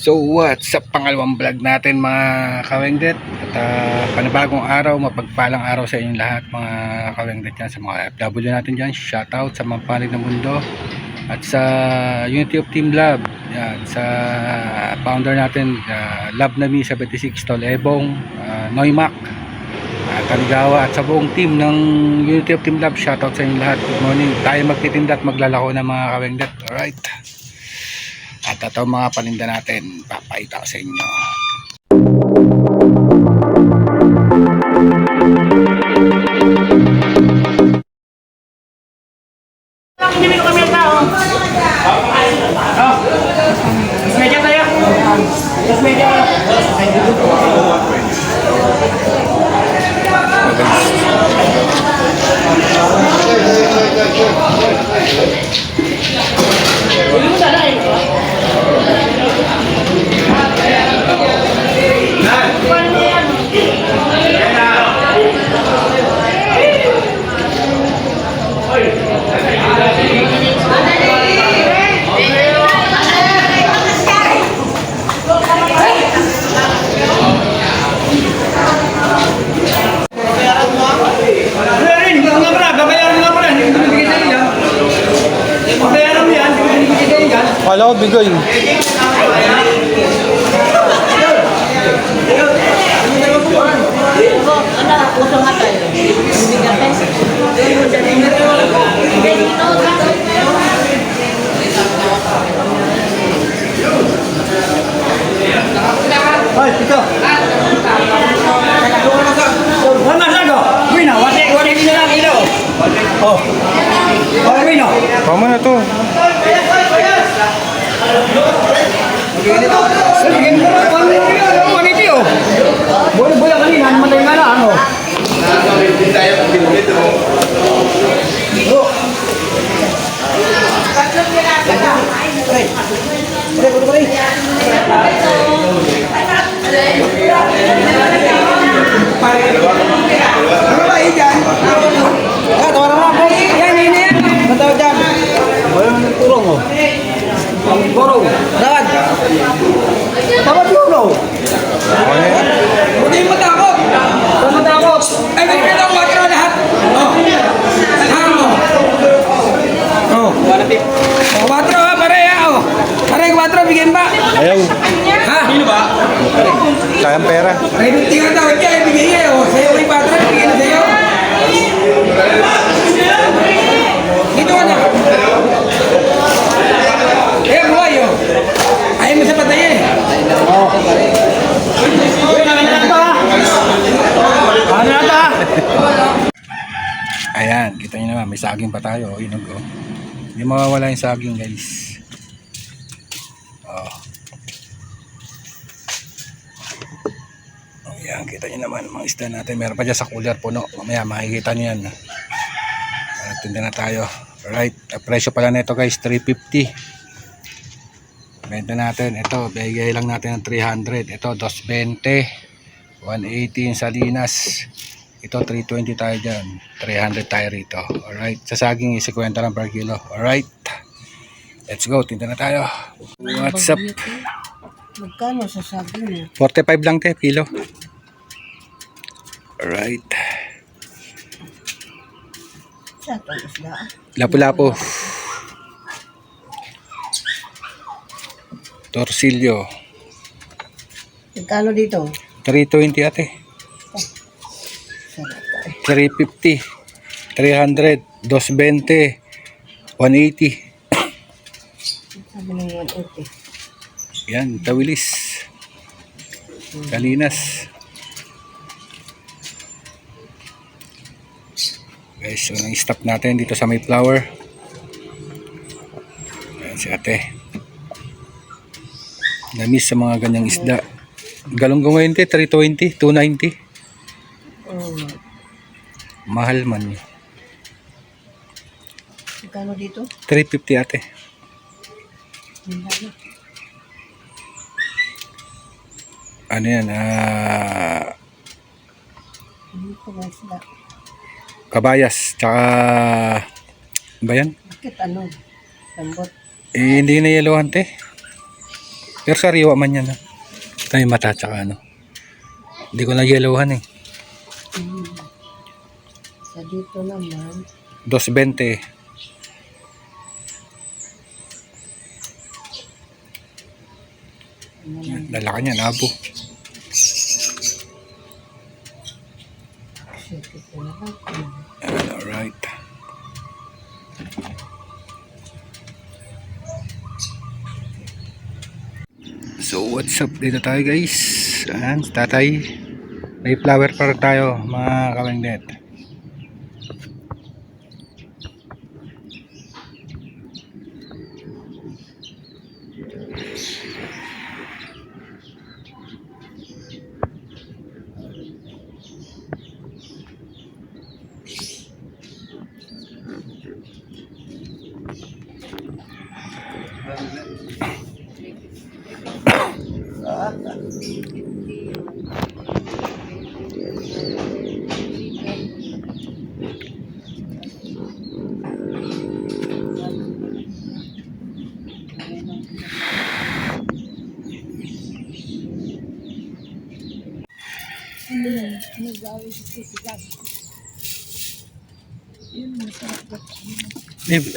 So what's up, pangalawang vlog natin mga kawengdet. At panibagong araw, mapagpalang araw sa inyong lahat mga kawengdet yan, sa mga FW natin dyan. Shoutout sa mga panig ng mundo at sa Unity of Team Lab yan, sa founder natin, Love Nami 76, Tol Ebong, Noymac, Kanigawa, at sa buong team ng Unity of Team Lab. Shoutout sa inyong lahat. Good morning. Tayo magtitinda at maglalako ng mga kawengdet. Alright, at ito mga paninda natin, papakita ko sa inyo. Kala ko bigay. Ay, ito. Wala sago. Wino, wala din lang ilo. Oh. Oh, wino. Tama na to. Boleh kanina, matay nga na, ano? Ano ba yan? Tawaran mo ako. Yan. Matawag dyan. Walang tulong mo. Goro. Dad. Tawag tulong. Hindi matakot. Huwag matakot. Ay, may pwede ang watro lahat. Alhang mo. Watro ha, pare ha. Pare, watro, bigyan ba? Ayaw. Ha? Sino ba? Sayang pera. Ay, tingnan tawag niya, bigyan niya. Sa'yo may watro, bigyan na sa'yo. Dito ka na. Eh, buhay oh. Ayaw mo sa patay eh. Ayan, kita nyo naman, may saging pa tayo. Inog oh. Hindi mawawala yung saging, guys. Oh. Ayan, kita nyo naman mga isda natin. Meron pa dyan sa cooler puno. Mamaya makikita nyo yan. Tinda na tayo. Alright, presyo pala nito guys, 350. Benta natin, ito, bigay lang natin ng 300. Ito, 220. 180 yung Salinas. Ito, 320 tayo dyan. 300 tayo rito. Alright, sa saging, 50 lang per kilo. Alright, let's go, tinda na tayo. What's up? Magkano sa saging niya? 45 lang te, kilo. Alright. Sa itong isda. Lapu-lapu. Torsilyo. Magkano dito? 320 ate. Sarap tayo. 350. 300. 220. 180. Sabi ng 180. Yan, tawilis. Salinas. Guys, so nang-stop natin dito sa Mayflower. Ayan si ate. Namis sa mga ganyang isda. Galunggong ngayon te, 320, 290. Mahal man. Magkano dito? 350 ate. Ano yan? Hindi ko ba isda? Kabayas. Tsaka ba yan? Bakit ano? Lambot. Eh, hindi na yelohan te. Pero sariwa man yan. Ito yung mata tsaka ano. Hindi ko na yellowhan eh. Sa dito naman, 220. Lalaki niya, nabo. Alright. So what's up dito tayo guys? Ayan, tatay. May flower park tayo mga kawengdet.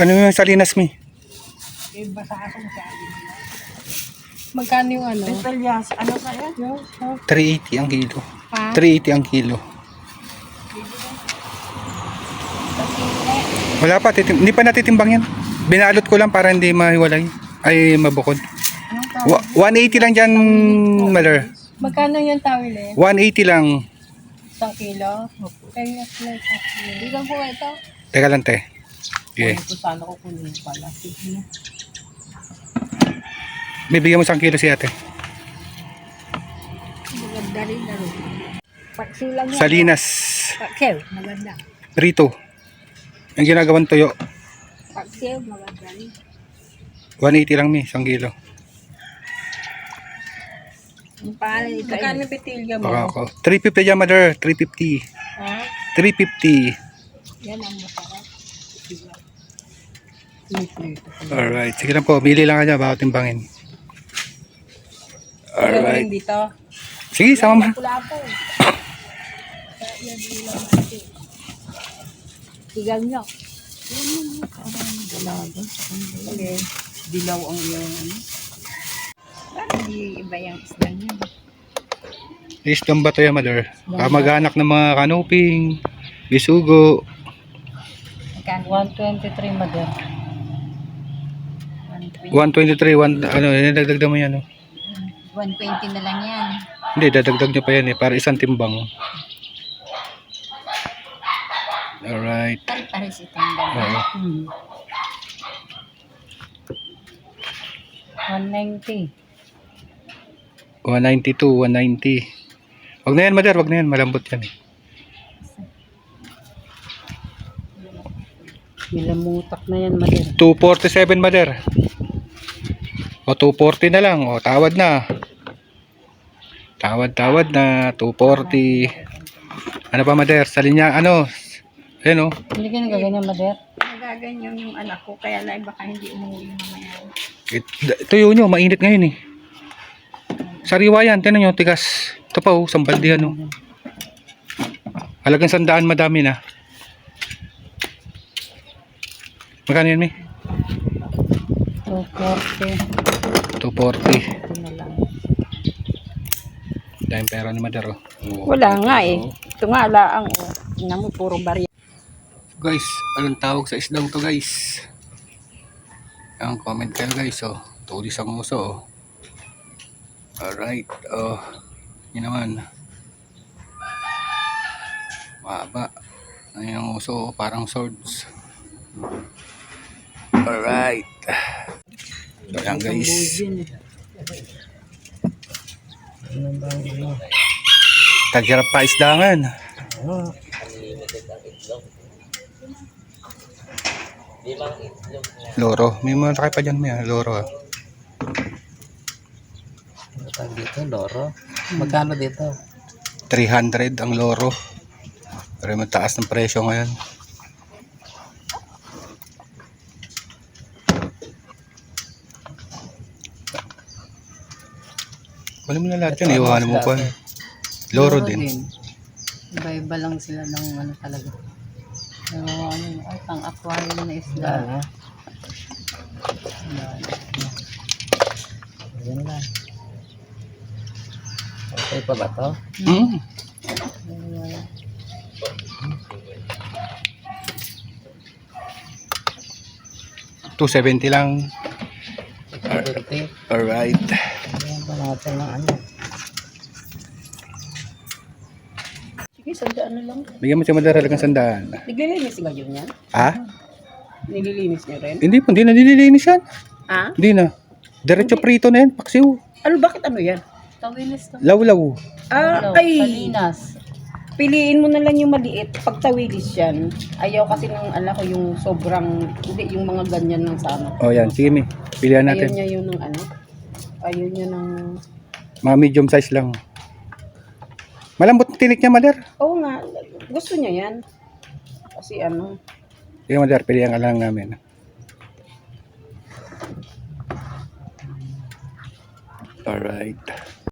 Ano yung Salinas mi? magkano yung ano? Pelyas, ano kaya? 380 ang kilo. Ha? 380 ang kilo. Wala pa, hindi pa natitimbang yan. Binalot ko lang para hindi mahiwalay. Ay, mabukod. 180 lang dyan, mother. Magkano yung tawil eh? 180 lang. 1 kilo? Kaya Hindi lang po ito. Teka lang, te. Okay. Kung sana ko kunin pala. Sige. Bibigyan mo 1 kilo si ate. Maganda rin na rin. Pagsilang yan. Salinas. Pagsiw, maganda. Rito. Ang ginagawang tuyo. Pagsiw, maganda rin. 180 lang mi, 1 kilo. Ang pangalan ito ay... Magkano pitilya mo? Baka ako. 350 dyan, mother. 350. Ha? 350. Yan ang masarap. Alright. Sige lang po. Bili lang ka dyan. Baka timbangin. Alright. Dito. Sige, sama mo. Pula po. Tigang nyo. Okay. Dilaw ang iyong ano. Parang di iba yung isla niya. Isdom ba ito yan, mother? Kamag-anak ng mga kanuping, bisugo. 123 mother. 123. Ano, dagdag mo yan. No? 120 na lang yan. Hindi, dadagdag nyo pa yan eh. Para isang timbang. Alright. Paris itong ganda. Oo. 190. 192, 190. Wag na yan, mother. Wag na yan. Malambot yan eh. Nilamutak na yan mother. 247, mother. O 240 na lang. O tawad na. Tawad na. 240. Ano pa, mother? Sa linya, ano? Ayan o. Hindi ka nagaganyan mother? Nagaganyan yung anak ko. Kaya lang baka hindi umuwi mamaya. Tuyo nyo. Mainit ngayon eh. Sariwa yan. Tinan nyo. Tigas. Ito pa o. Sambaldihan o. Halagang 100, madami na. Magkano yan, May? 240. 240. Ito na lang. Dahil pera ni mother o. Wala nga eh. Ito nga laang oh. Tingnan mo puro barya. Guys, anong tawag sa isdang to guys? Ang comment kayo guys oh. Tulis ang uso oh. Alright. Oh. Yun naman. Mahaba. Ayun ang uso oh. Parang swords. Alright. So yan guys. Taghirap pa isdangan. Loro. May mga takay pa dyan may loro ah. Tag dito, loro. Magkano dito? 300 ang loro. Pero mataas ng presyo ngayon. Wala mo na lahat yan. Iwanan mo pa. Loro din. Iba-iba lang sila ng ano talaga. Pero ano, ay, pang-aquarium na isda. Ayan na. Okay pa ba to? Mm. 270 lang. 50. Alright. Ayan pa natin ng ano. Sige, sandaan na lang. Bigyan mo siya madaralang sandaan. Naglilinis nga yun yan? Ha? Nililinis niyo rin? Hindi po, hindi na nililinis yan. Ha? Hindi na. Diretso prito na yan, paksiw. Ano, bakit ano yan? Tawilis to. Lawlaw. Ay! Salinas. Piliin mo na lang yung maliit. Pag tawilis yan, ayaw kasi ng ala ko yung sobrang, hindi yung mga ganyan lang sa ano. O yan, sige mi. Pilihan Ayaw natin. niya yung ng ano. Ayaw niya ng... Mga medium size lang. Malambot na tinik niya, Mader. Oo nga, gusto niya yan. Kasi ano, Sige, Mader, pilihan ka lang namin. Alright.